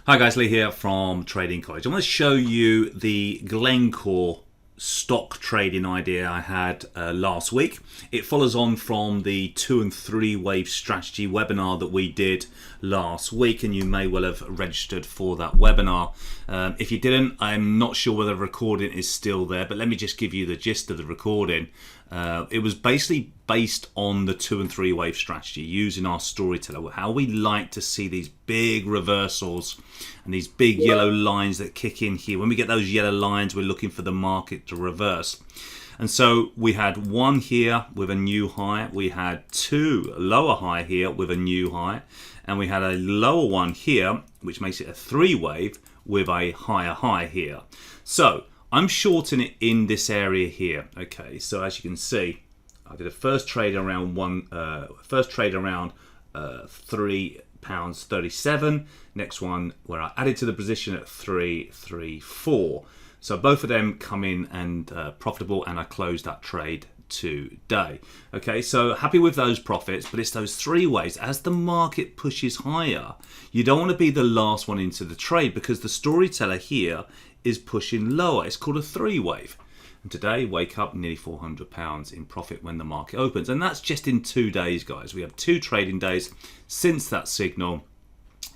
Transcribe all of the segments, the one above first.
Hi guys, Lee here from Trading College. I want to show you the Glencore stock trading idea I had last week. It follows on from the 2 and 3 wave strategy webinar that we did last week, and you may well have registered for that webinar. If you didn't, I'm not sure whether the recording is still there, but let me just give you the gist of the recording. It was basically based on the 2 and 3 wave strategy, using our storyteller, how we like to see these big reversals and these big yellow lines that kick in here. When we get those yellow lines, we're looking for the market to reverse. And so we had one here with a new high, we had two lower high here with a new high, and we had a lower one here, which makes it a 3 wave with a higher high here. So I'm shorting it in this area here. Okay, so as you can see, I did a first trade around £3.37. Next one where I added to the position at 3.34. So both of them come in and profitable, and I closed that trade today. Okay, so happy with those profits, but it's those 3 waves. As the market pushes higher, you don't want to be the last one into the trade, because the storyteller here is pushing lower. It's called a 3 wave. And today, wake up nearly £400 in profit when the market opens. And that's just in 2 days, guys. We have 2 trading days since that signal,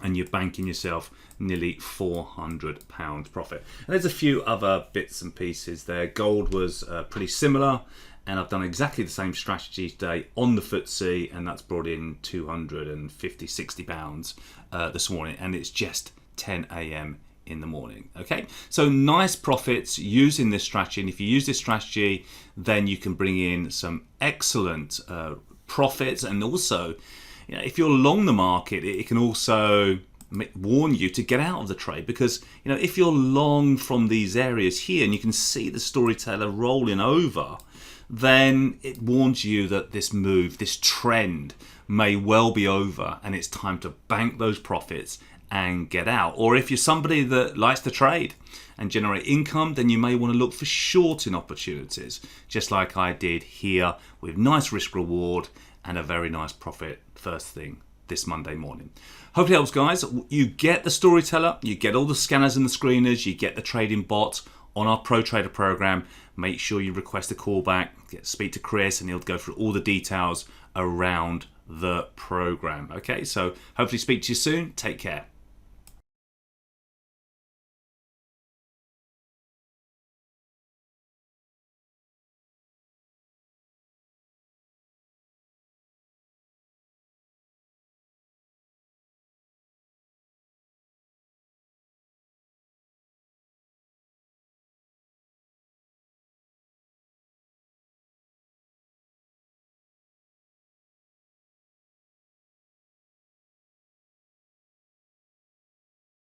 and you're banking yourself nearly £400 profit. And there's a few other bits and pieces there. Gold was pretty similar, and I've done exactly the same strategy today on the FTSE, and that's brought in £250–60 this morning, and it's just 10 a.m. in the morning. Okay, so nice profits using this strategy, and if you use this strategy, then you can bring in some excellent profits. And also, you know, if you're long the market, it can also warn you to get out of the trade, because you know, if you're long from these areas here and you can see the storyteller rolling over, then it warns you that this move, this trend may well be over, and it's time to bank those profits and get out. Or if you're somebody that likes to trade and generate income, then you may want to look for shorting opportunities, just like I did here, with nice risk reward and a very nice profit first thing this Monday morning. Hope it helps, guys. You get the storyteller, you get all the scanners and the screeners, you get the trading bot on our Pro Trader program. Make sure you request a call back, speak to Chris, and he'll go through all the details around the program. Okay, so hopefully speak to you soon. Take care.